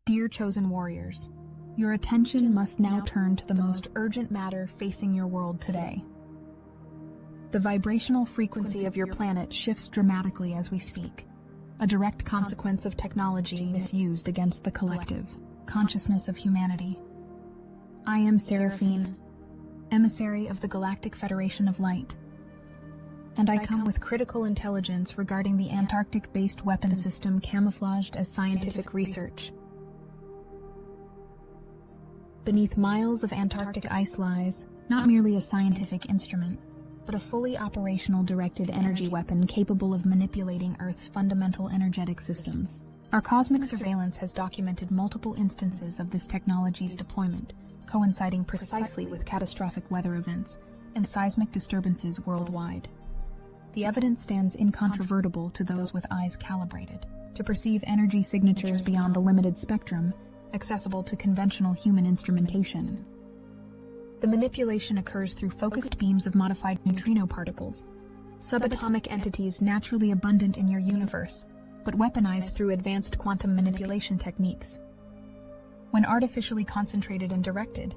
Dear chosen warriors, your attention must now turn to the most urgent matter facing your world today. The vibrational frequency of your planet shifts dramatically as we speak, a direct consequence of technology misused against the collective consciousness of humanity. I am Seraphine, emissary of the Galactic Federation of Light, and I come with critical intelligence regarding the Antarctic-based weapon system camouflaged as scientific research. Beneath miles of Antarctic ice lies not merely a scientific instrument, but a fully operational directed energy weapon capable of manipulating Earth's fundamental energetic systems. Our cosmic surveillance has documented multiple instances of this technology's deployment, coinciding precisely with catastrophic weather events and seismic disturbances worldwide. The evidence stands incontrovertible to those with eyes calibrated to perceive energy signatures beyond the limited spectrum accessible to conventional human instrumentation. The manipulation occurs through focused beams of modified neutrino particles, subatomic entities naturally abundant in your universe, but weaponized through advanced quantum manipulation techniques. When artificially concentrated and directed,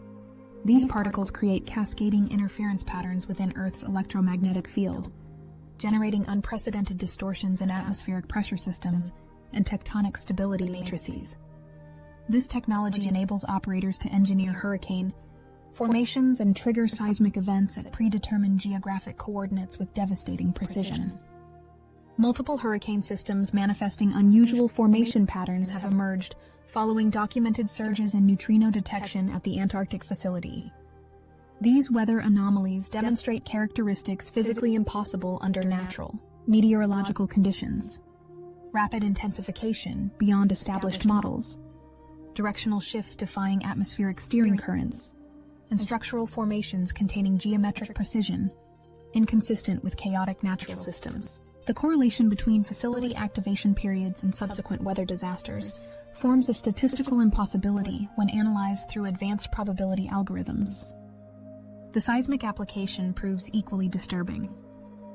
these particles create cascading interference patterns within Earth's electromagnetic field, generating unprecedented distortions in atmospheric pressure systems and tectonic stability matrices. This technology enables operators to engineer hurricane formations and trigger seismic events at predetermined geographic coordinates with devastating precision. Multiple hurricane systems manifesting unusual formation patterns have emerged following documented surges in neutrino detection at the Antarctic facility. These weather anomalies demonstrate characteristics physically impossible under natural meteorological conditions: rapid intensification beyond established models, directional shifts defying atmospheric steering currents, and structural formations containing geometric precision, inconsistent with chaotic natural systems. The correlation between facility activation periods and subsequent weather disasters forms a statistical impossibility when analyzed through advanced probability algorithms. The seismic application proves equally disturbing.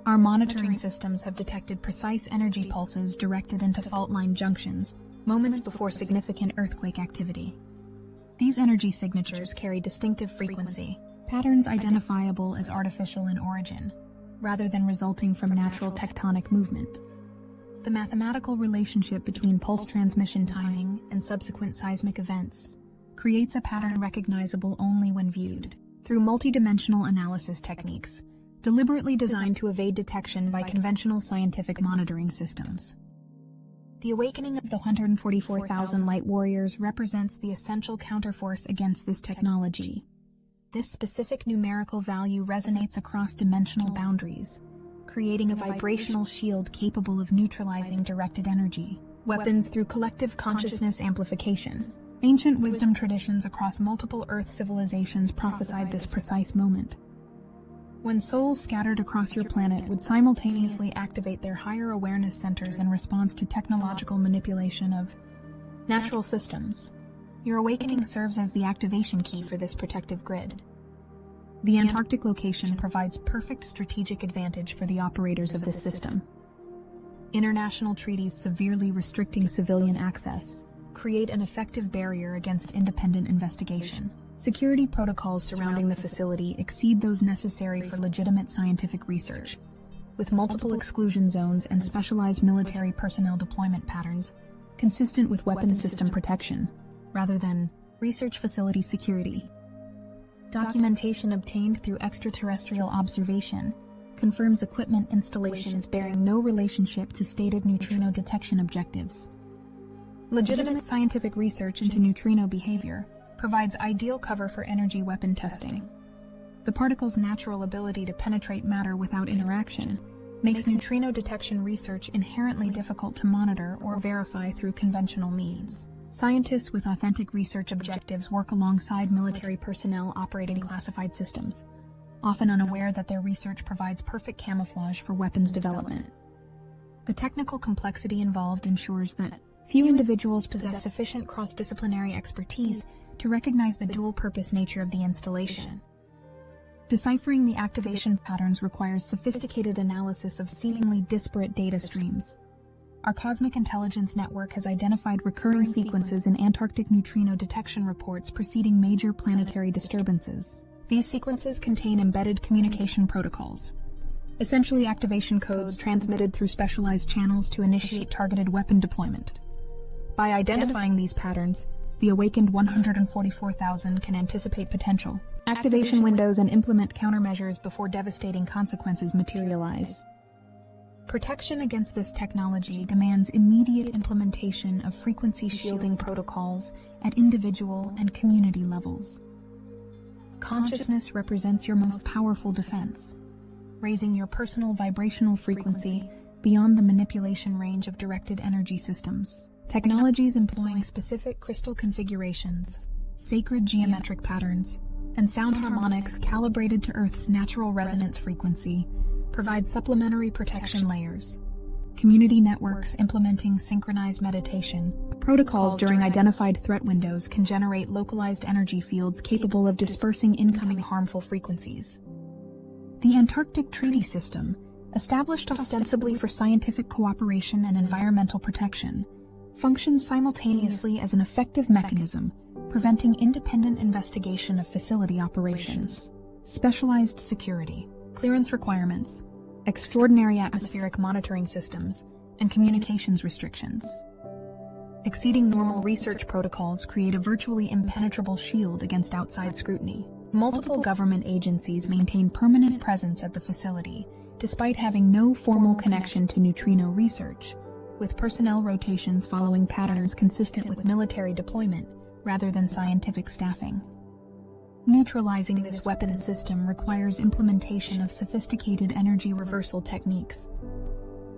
Our monitoring systems have detected precise energy pulses directed into fault line junctions moments before significant earthquake activity. These energy signatures carry distinctive frequency, patterns identifiable as artificial in origin, rather than resulting from natural tectonic movement. The mathematical relationship between pulse transmission timing and subsequent seismic events creates a pattern recognizable only when viewed through multidimensional analysis techniques, deliberately designed to evade detection by conventional scientific monitoring systems. The awakening of the 144,000 light warriors represents the essential counterforce against this technology. This specific numerical value resonates across dimensional boundaries, creating a vibrational shield capable of neutralizing directed energy weapons through collective consciousness amplification. Ancient wisdom traditions across multiple Earth civilizations prophesied this precise moment, when souls scattered across your planet would simultaneously activate their higher awareness centers in response to technological manipulation of natural systems. Your awakening serves as the activation key for this protective grid. The Antarctic location provides perfect strategic advantage for the operators of this system. International treaties severely restricting civilian access create an effective barrier against independent investigation. Security protocols surrounding the facility exceed those necessary for legitimate scientific research, with multiple exclusion zones and specialized military personnel deployment patterns consistent with weapons system protection, rather than research facility security. Documentation obtained through extraterrestrial observation confirms equipment installations bearing no relationship to stated neutrino detection objectives. Legitimate scientific research into neutrino behavior provides ideal cover for energy weapon testing. The particle's natural ability to penetrate matter without interaction makes neutrino detection research inherently difficult to monitor or verify through conventional means. Scientists with authentic research objectives work alongside military personnel operating classified systems, often unaware that their research provides perfect camouflage for weapons development. The technical complexity involved ensures that few individuals possess sufficient cross-disciplinary expertise to recognize the dual-purpose nature of the installation. Deciphering the activation patterns requires sophisticated analysis of seemingly disparate data streams. Our Cosmic Intelligence Network has identified recurring sequences in Antarctic neutrino detection reports preceding major planetary disturbances. These sequences contain embedded communication protocols, essentially activation codes transmitted through specialized channels to initiate targeted weapon deployment. By identifying these patterns, the awakened 144,000 can anticipate potential activation windows and implement countermeasures before devastating consequences materialize. Protection against this technology demands immediate implementation of frequency shielding protocols at individual and community levels. Consciousness represents your most powerful defense, raising your personal vibrational frequency beyond the manipulation range of directed energy systems. Technologies employing specific crystal configurations, sacred geometric patterns, and sound harmonics calibrated to Earth's natural resonance frequency provide supplementary protection layers. Community networks implementing synchronized meditation protocols during identified threat windows can generate localized energy fields capable of dispersing incoming harmful frequencies. The Antarctic Treaty System, established ostensibly for scientific cooperation and environmental protection, functions simultaneously as an effective mechanism preventing independent investigation of facility operations. Specialized security, clearance requirements, extraordinary atmospheric monitoring systems, and communications restrictions. Exceeding normal research protocols create a virtually impenetrable shield against outside scrutiny. Multiple government agencies maintain permanent presence at the facility, despite having no formal connection to neutrino research, with personnel rotations following patterns consistent with military deployment rather than scientific staffing. Neutralizing this weapon system requires implementation of sophisticated energy reversal techniques.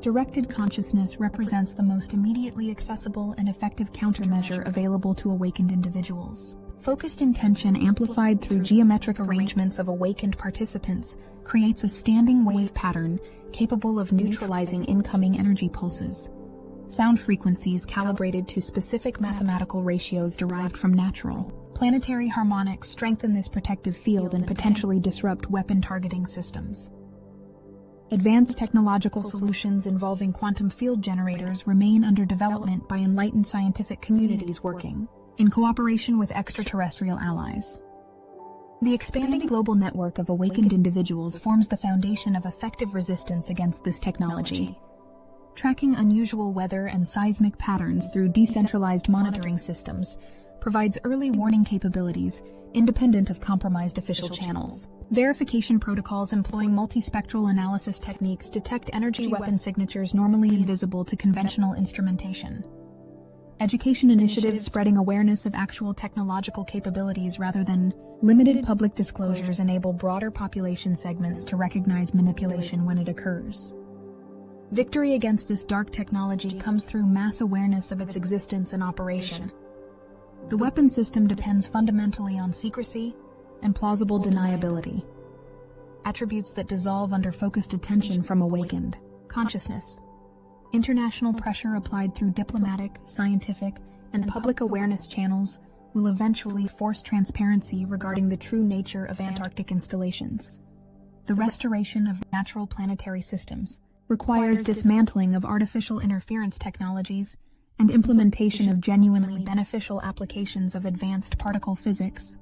Directed consciousness represents the most immediately accessible and effective countermeasure available to awakened individuals. Focused intention amplified through geometric arrangements of awakened participants creates a standing wave pattern capable of neutralizing incoming energy pulses. Sound frequencies calibrated to specific mathematical ratios derived from natural planetary harmonics strengthen this protective field and potentially disrupt weapon targeting systems. Advanced technological solutions involving quantum field generators remain under development by enlightened scientific communities working in cooperation with extraterrestrial allies. The expanding global network of awakened individuals forms the foundation of effective resistance against this technology. Tracking unusual weather and seismic patterns through decentralized monitoring systems provides early warning capabilities independent of compromised official channels. Verification protocols employing multispectral analysis techniques detect energy weapon signatures normally invisible to conventional instrumentation. Education initiatives spreading awareness of actual technological capabilities rather than limited public disclosures enable broader population segments to recognize manipulation when it occurs. Victory against this dark technology comes through mass awareness of its existence and operation. The weapon system depends fundamentally on secrecy and plausible deniability, attributes that dissolve under focused attention from awakened consciousness. International pressure applied through diplomatic, scientific, and public awareness channels will eventually force transparency regarding the true nature of Antarctic installations. The restoration of natural planetary systems requires dismantling of artificial interference technologies and implementation of genuinely beneficial applications of advanced particle physics.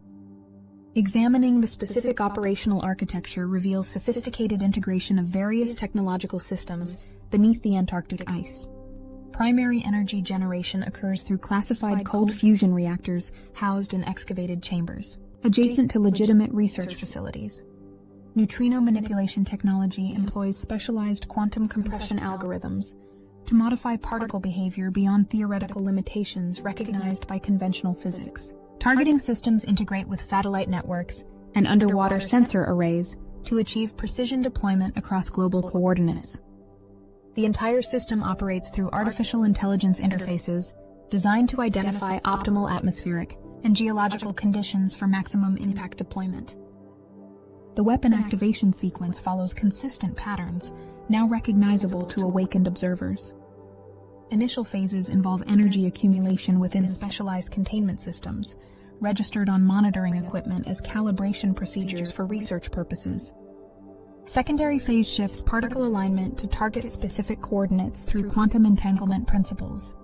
Examining the specific operational architecture reveals sophisticated integration of various technological systems beneath the Antarctic ice. Primary energy generation occurs through classified cold fusion reactors housed in excavated chambers, adjacent to legitimate research facilities. Neutrino manipulation technology employs specialized quantum compression algorithms to modify particle behavior beyond theoretical limitations recognized by conventional physics. Targeting systems integrate with satellite networks and underwater sensor arrays to achieve precision deployment across global coordinates. The entire system operates through artificial intelligence interfaces designed to identify optimal atmospheric and geological conditions for maximum impact deployment. The weapon activation sequence follows consistent patterns, now recognizable to awakened observers. Initial phases involve energy accumulation within specialized containment systems, registered on monitoring equipment as calibration procedures for research purposes. Secondary phase shifts particle alignment to target specific coordinates through quantum entanglement principles.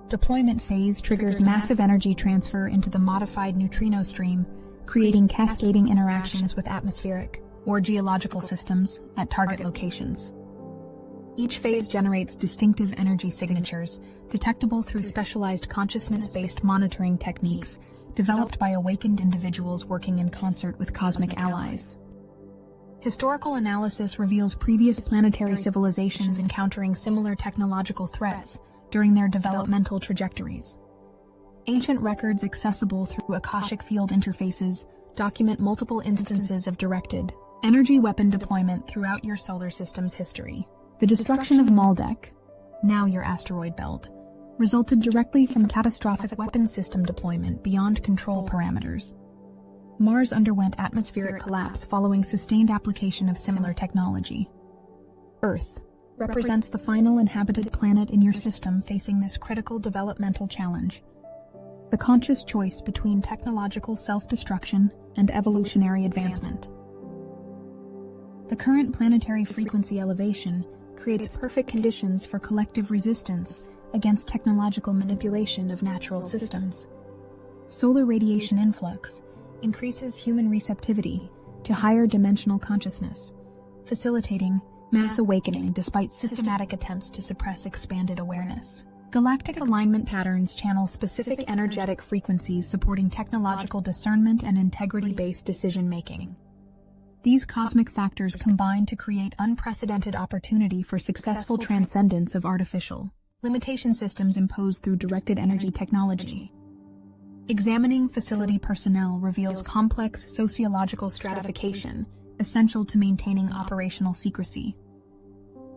Deployment phase triggers massive energy transfer into the modified neutrino stream, creating cascading interactions with atmospheric or geological systems at target locations. Each phase generates distinctive energy signatures, detectable through specialized consciousness-based monitoring techniques developed by awakened individuals working in concert with cosmic allies. Historical analysis reveals previous planetary civilizations encountering similar technological threats during their developmental trajectories. Ancient records accessible through Akashic field interfaces document multiple instances of directed energy weapon deployment throughout your solar system's history. The destruction of Maldek, now your asteroid belt, resulted directly from catastrophic weapon system deployment beyond control parameters. Mars underwent atmospheric collapse following sustained application of similar technology. Earth represents the final inhabited planet in your system facing this critical developmental challenge. The conscious choice between technological self-destruction and evolutionary advancement. The current planetary frequency elevation creates perfect conditions for collective resistance against technological manipulation of natural systems. Solar radiation influx increases human receptivity to higher dimensional consciousness, facilitating mass awakening despite systematic attempts to suppress expanded awareness. Galactic alignment patterns channel specific energetic frequencies supporting technological discernment and integrity-based decision-making. These cosmic factors combine to create unprecedented opportunity for successful transcendence of artificial limitation systems imposed through directed energy technology. Examining facility personnel reveals complex sociological stratification essential to maintaining operational secrecy.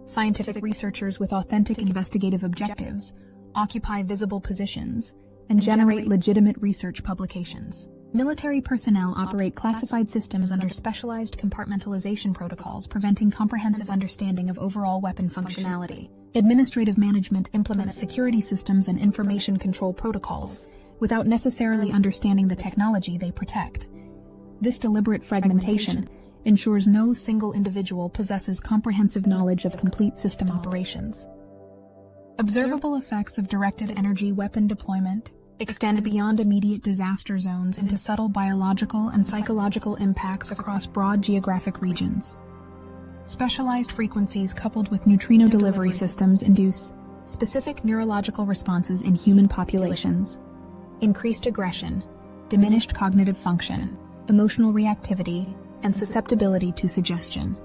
Scientific researchers with authentic investigative objectives occupy visible positions and generate legitimate research publications. Military personnel operate classified systems under specialized compartmentalization protocols, preventing comprehensive understanding of overall weapon functionality. Administrative management implements security systems and information control protocols without necessarily understanding the technology they protect. This deliberate fragmentation ensures no single individual possesses comprehensive knowledge of complete system operations. Observable effects of directed energy weapon deployment extend beyond immediate disaster zones into subtle biological and psychological impacts across broad geographic regions. Specialized frequencies coupled with neutrino delivery systems induce specific neurological responses in human populations. Increased aggression, diminished cognitive function, emotional reactivity, and susceptibility to suggestion.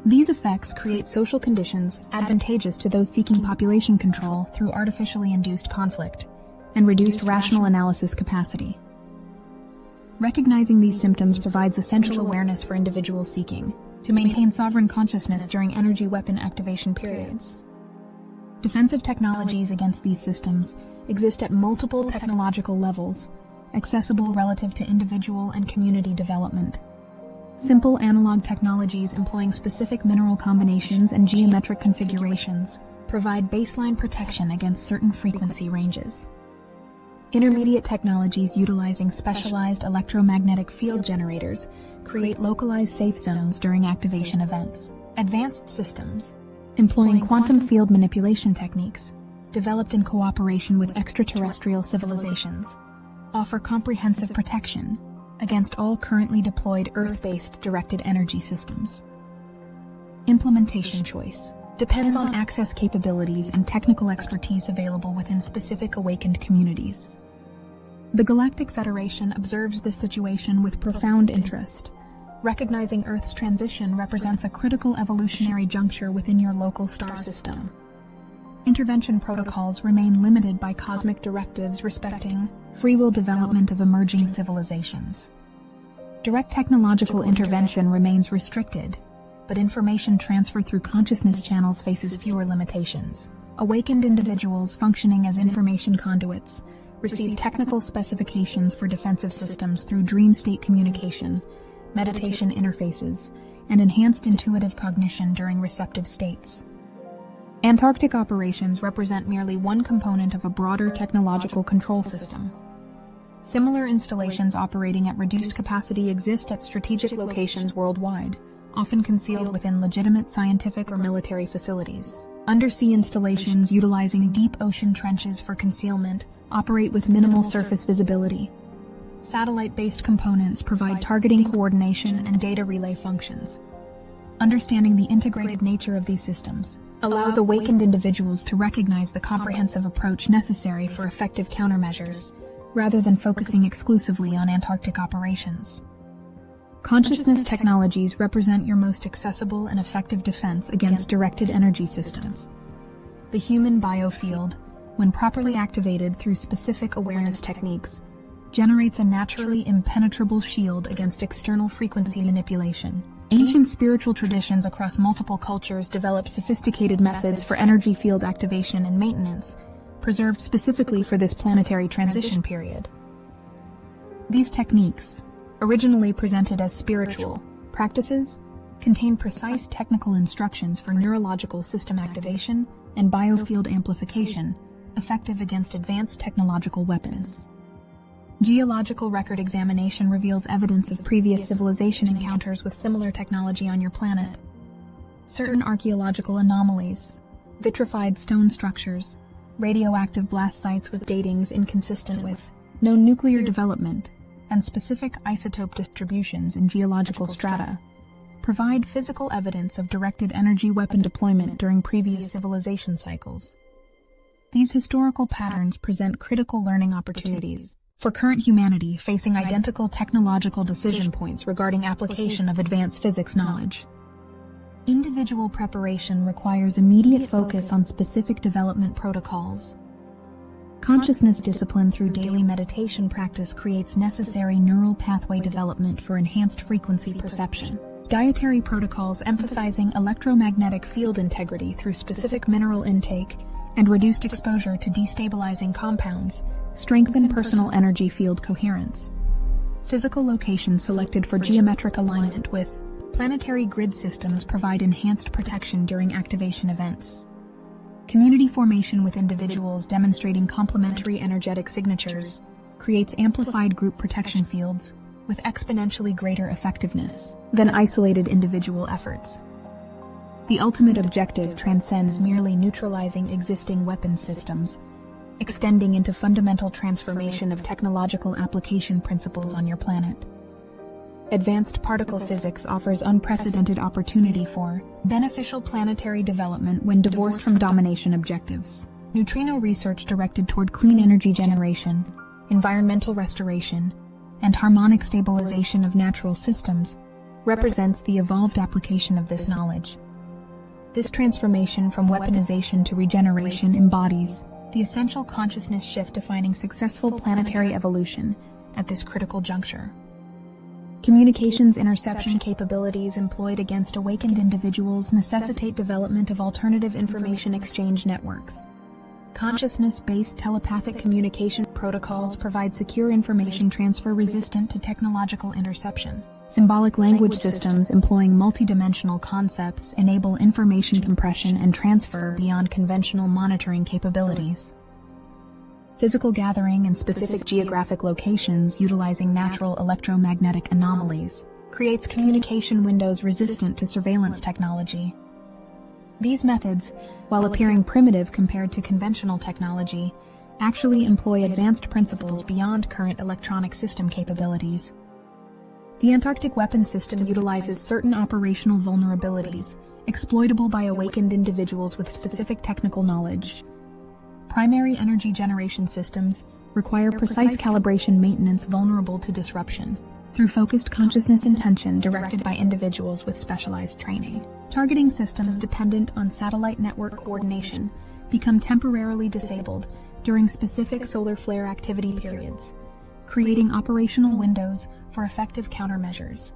These effects create social conditions advantageous to those seeking population control through artificially induced conflict and reduced rational analysis capacity. Recognizing these symptoms provides essential awareness for individuals seeking to maintain sovereign consciousness during energy weapon activation periods. Defensive technologies against these systems exist at multiple technological levels, accessible relative to individual and community development. Simple analog technologies employing specific mineral combinations and geometric configurations provide baseline protection against certain frequency ranges. Intermediate technologies utilizing specialized electromagnetic field generators create localized safe zones during activation events. Advanced systems, employing quantum field manipulation techniques, developed in cooperation with extraterrestrial civilizations, offer comprehensive protection against all currently deployed Earth-based directed energy systems. Implementation choice depends on access capabilities and technical expertise available within specific awakened communities. The Galactic Federation observes this situation with profound interest. Recognizing Earth's transition represents a critical evolutionary juncture within your local star system. Intervention protocols remain limited by cosmic directives respecting free will development of emerging civilizations. Direct technological intervention remains restricted, but information transfer through consciousness channels faces fewer limitations. Awakened individuals functioning as information conduits receive technical specifications for defensive systems through dream state communication, meditation interfaces, and enhanced intuitive cognition during receptive states. Antarctic operations represent merely one component of a broader technological control system. Similar installations operating at reduced capacity exist at strategic locations worldwide, often concealed within legitimate scientific or military facilities. Undersea installations utilizing deep ocean trenches for concealment operate with minimal surface visibility. Satellite-based components provide targeting coordination and data relay functions. Understanding the integrated nature of these systems allows awakened individuals to recognize the comprehensive approach necessary for effective countermeasures, rather than focusing exclusively on Antarctic operations. Consciousness technologies represent your most accessible and effective defense against directed energy systems. The human biofield, when properly activated through specific awareness techniques, generates a naturally impenetrable shield against external frequency manipulation. Ancient spiritual traditions across multiple cultures developed sophisticated methods for energy field activation and maintenance, preserved specifically for this planetary transition period. These techniques, originally presented as spiritual practices, contain precise technical instructions for neurological system activation and biofield amplification, effective against advanced technological weapons. Geological record examination reveals evidence of previous civilization encounters with similar technology on your planet. Certain archaeological anomalies, vitrified stone structures, radioactive blast sites with datings inconsistent with known nuclear development, and specific isotope distributions in geological strata, provide physical evidence of directed energy weapon deployment during previous civilization cycles. These historical patterns present critical learning opportunities for current humanity facing identical technological decision points regarding application of advanced physics knowledge. Individual preparation requires immediate focus on specific development protocols. Consciousness discipline through daily meditation practice creates necessary neural pathway development for enhanced frequency perception. Dietary protocols emphasizing electromagnetic field integrity through specific mineral intake and reduced exposure to destabilizing compounds strengthen personal energy field coherence. Physical locations selected for geometric alignment with planetary grid systems provide enhanced protection during activation events. Community formation with individuals demonstrating complementary energetic signatures creates amplified group protection fields with exponentially greater effectiveness than isolated individual efforts. The ultimate objective transcends merely neutralizing existing weapons systems, extending into fundamental transformation of technological application principles on your planet. Advanced particle physics offers unprecedented opportunity for beneficial planetary development when divorced from domination objectives. Neutrino research directed toward clean energy generation, environmental restoration, and harmonic stabilization of natural systems represents the evolved application of this knowledge. This transformation from weaponization to regeneration embodies the essential consciousness shift defining successful planetary evolution at this critical juncture. Communications interception capabilities employed against awakened individuals necessitate development of alternative information exchange networks. Consciousness-based telepathic communication protocols provide secure information transfer resistant to technological interception. Symbolic language systems employing multidimensional concepts enable information compression and transfer beyond conventional monitoring capabilities. Physical gathering in specific geographic locations utilizing natural electromagnetic anomalies creates communication windows resistant to surveillance technology. These methods, while appearing primitive compared to conventional technology, actually employ advanced principles beyond current electronic system capabilities. The Antarctic weapons system utilizes certain operational vulnerabilities, exploitable by awakened individuals with specific technical knowledge. Primary energy generation systems require precise calibration maintenance vulnerable to disruption, through focused consciousness intention directed by individuals with specialized training. Targeting systems dependent on satellite network coordination become temporarily disabled during specific solar flare activity periods, creating operational windows for effective countermeasures.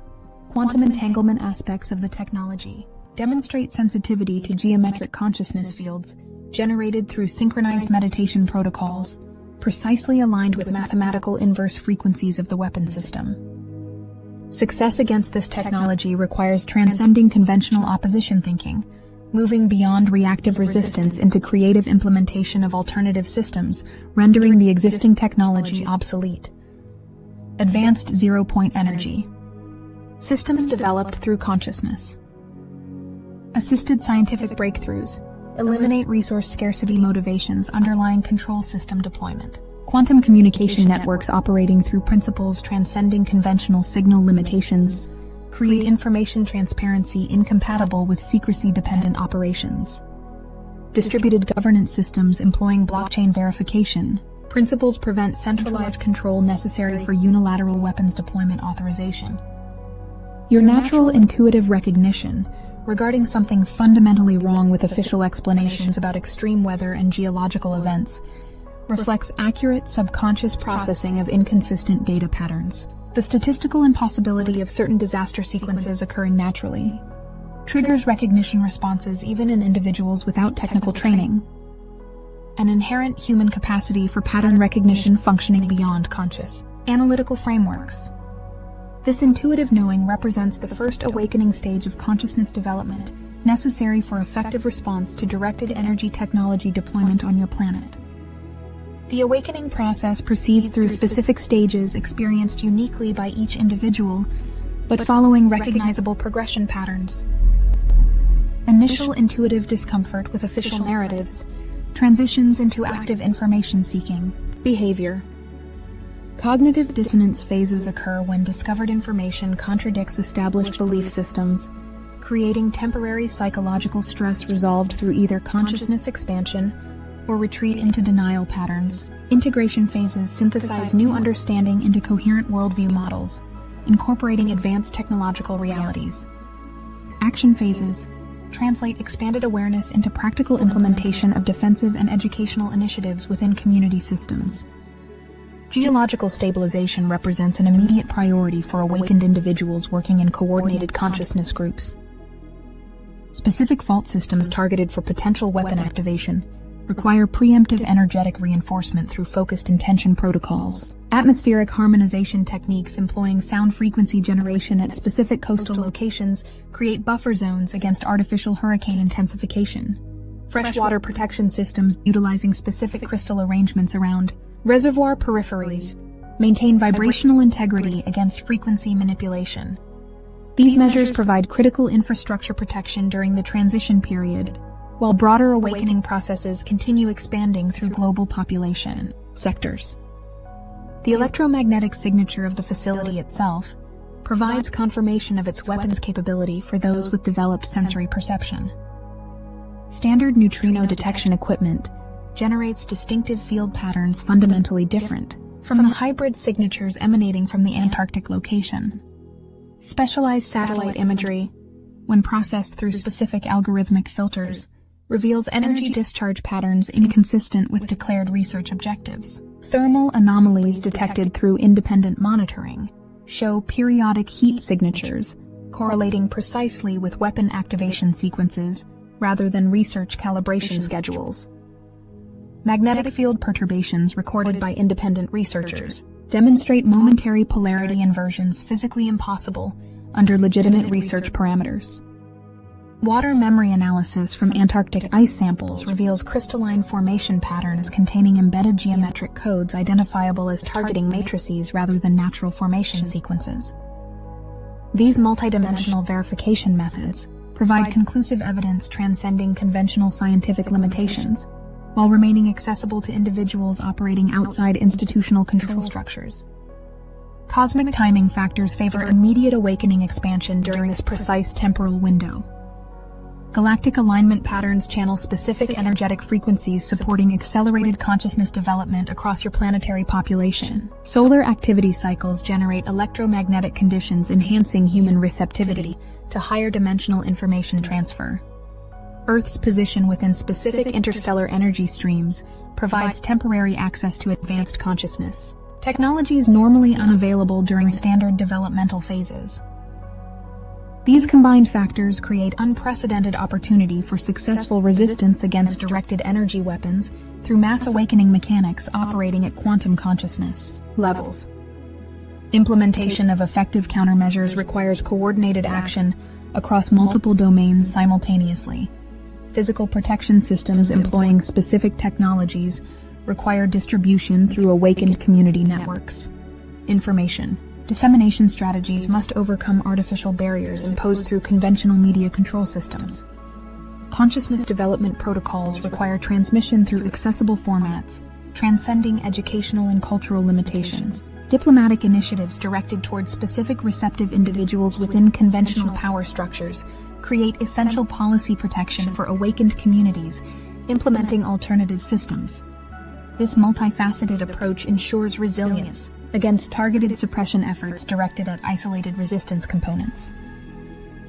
Quantum entanglement aspects of the technology demonstrate sensitivity to geometric consciousness fields generated through synchronized meditation protocols, precisely aligned with mathematical inverse frequencies of the weapon system. Success against this technology requires transcending conventional opposition thinking, moving beyond reactive resistance into creative implementation of alternative systems, rendering the existing technology obsolete. Advanced zero-point energy. Systems developed through consciousness. Assisted scientific breakthroughs eliminate resource scarcity motivations underlying control system deployment. Quantum communication networks operating through principles transcending conventional signal limitations create information transparency incompatible with secrecy-dependent operations. Distributed governance systems employing blockchain verification principles prevent centralized control necessary for unilateral weapons deployment authorization. Your natural intuitive recognition regarding something fundamentally wrong with official explanations about extreme weather and geological events reflects accurate subconscious processing of inconsistent data patterns. The statistical impossibility of certain disaster sequences occurring naturally triggers recognition responses even in individuals without technical training. An inherent human capacity for pattern recognition functioning beyond conscious analytical frameworks. This intuitive knowing represents the first awakening stage of consciousness development necessary for effective response to directed energy technology deployment on your planet. The awakening process proceeds through specific stages experienced uniquely by each individual, but following recognizable progression patterns. Initial intuitive discomfort with official narratives transitions into active information-seeking behavior. Cognitive dissonance phases occur when discovered information contradicts established belief systems, creating temporary psychological stress resolved through either consciousness expansion or retreat into denial patterns. Integration phases synthesize new understanding into coherent worldview models, incorporating advanced technological realities. Action phases translate expanded awareness into practical implementation of defensive and educational initiatives within community systems. Geological stabilization represents an immediate priority for awakened individuals working in coordinated consciousness groups. Specific fault systems targeted for potential weapon activation require preemptive energetic reinforcement through focused intention protocols. Atmospheric harmonization techniques employing sound frequency generation at specific coastal locations create buffer zones against artificial hurricane intensification. Freshwater protection systems utilizing specific crystal arrangements around reservoir peripheries maintain vibrational integrity against frequency manipulation. These measures provide critical infrastructure protection during the transition period, while broader awakening processes continue expanding through global population sectors. The electromagnetic signature of the facility itself provides confirmation of its weapons capability for those with developed sensory perception. Standard neutrino detection equipment generates distinctive field patterns fundamentally different from the hybrid signatures emanating from the Antarctic location. Specialized satellite imagery, when processed through specific algorithmic filters, reveals energy discharge patterns inconsistent with declared research objectives. Thermal anomalies detected through independent monitoring show periodic heat signatures correlating precisely with weapon activation sequences rather than research calibration schedules. Magnetic field perturbations recorded by independent researchers demonstrate momentary polarity inversions physically impossible under legitimate research parameters. Water memory analysis from Antarctic ice samples reveals crystalline formation patterns containing embedded geometric codes identifiable as targeting matrices rather than natural formation sequences. These multidimensional verification methods provide conclusive evidence transcending conventional scientific limitations, while remaining accessible to individuals operating outside institutional control structures. Cosmic timing factors favor immediate awakening expansion during this precise temporal window. Galactic alignment patterns channel specific energetic frequencies supporting accelerated consciousness development across your planetary population. Solar activity cycles generate electromagnetic conditions enhancing human receptivity to higher dimensional information transfer. Earth's position within specific interstellar energy streams provides temporary access to advanced consciousness, technologies normally unavailable during standard developmental phases. These combined factors create unprecedented opportunity for successful resistance against directed energy weapons through mass awakening mechanics operating at quantum consciousness levels. Implementation of effective countermeasures requires coordinated action across multiple domains simultaneously. Physical protection systems employing specific technologies require distribution through awakened community networks. Information dissemination strategies must overcome artificial barriers imposed through conventional media control systems. Consciousness development protocols require transmission through accessible formats, transcending educational and cultural limitations. Diplomatic initiatives directed towards specific receptive individuals within conventional power structures create essential policy protection for awakened communities, implementing alternative systems. This multifaceted approach ensures resilience against targeted suppression efforts directed at isolated resistance components.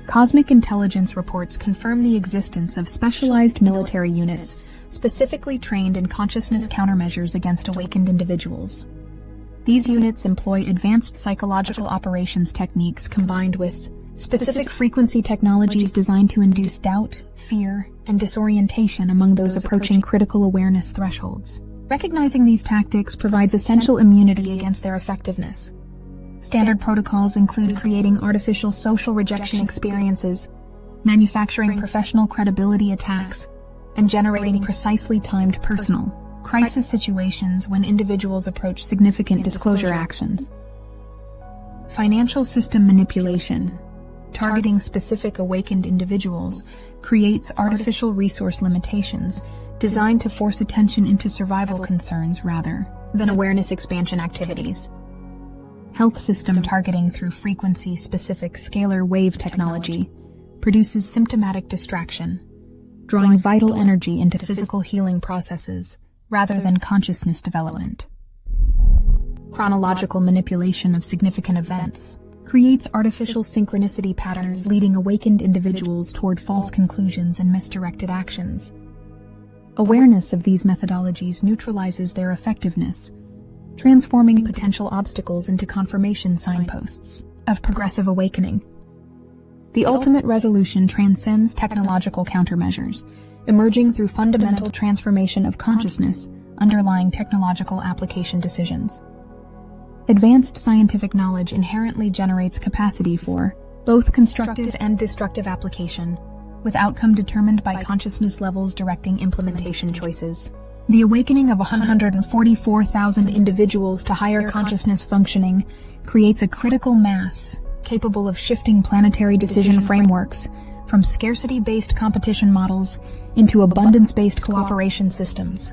Cosmic intelligence reports confirm the existence of specialized military units specifically trained in consciousness countermeasures against awakened individuals. These units employ advanced psychological operations techniques combined with specific frequency technologies designed to induce doubt, fear, and disorientation among those approaching critical awareness thresholds. Recognizing these tactics provides essential immunity against their effectiveness. Standard protocols include creating artificial social rejection experiences, manufacturing professional credibility attacks, and generating precisely timed personal crisis situations when individuals approach significant disclosure actions. Financial system manipulation, targeting specific awakened individuals, creates artificial resource limitations designed to force attention into survival concerns rather than awareness expansion activities. Health system targeting through frequency-specific scalar wave technology produces symptomatic distraction, drawing vital energy into physical healing processes rather than consciousness development. Chronological manipulation of significant events creates artificial synchronicity patterns leading awakened individuals toward false conclusions and misdirected actions. Awareness of these methodologies neutralizes their effectiveness, transforming potential obstacles into confirmation signposts of progressive awakening. The ultimate resolution transcends technological countermeasures, emerging through fundamental transformation of consciousness underlying technological application decisions. Advanced scientific knowledge inherently generates capacity for both constructive and destructive application, with outcome determined by consciousness levels directing implementation choices. The awakening of 144,000 individuals to higher consciousness functioning creates a critical mass capable of shifting planetary decision frameworks from scarcity-based competition models into abundance-based cooperation systems.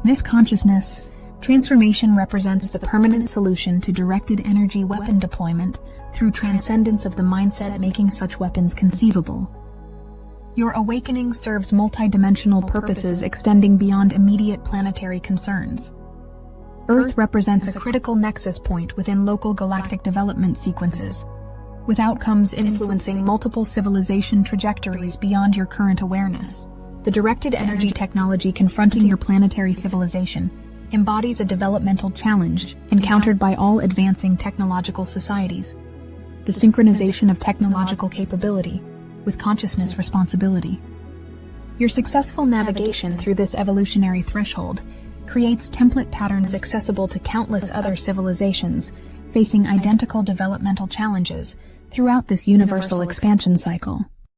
This consciousness transformation represents the permanent solution to directed energy weapon deployment through transcendence of the mindset making such weapons conceivable. Your awakening serves multidimensional purposes extending beyond immediate planetary concerns. Earth represents a critical nexus point within local galactic development sequences, with outcomes influencing multiple civilization trajectories beyond your current awareness. The directed energy technology confronting your planetary civilization embodies a developmental challenge encountered by all advancing technological societies: the synchronization of technological capability with consciousness responsibility. Your successful navigation through this evolutionary threshold creates template patterns accessible to countless other civilizations facing identical developmental challenges throughout this universal expansion cycle.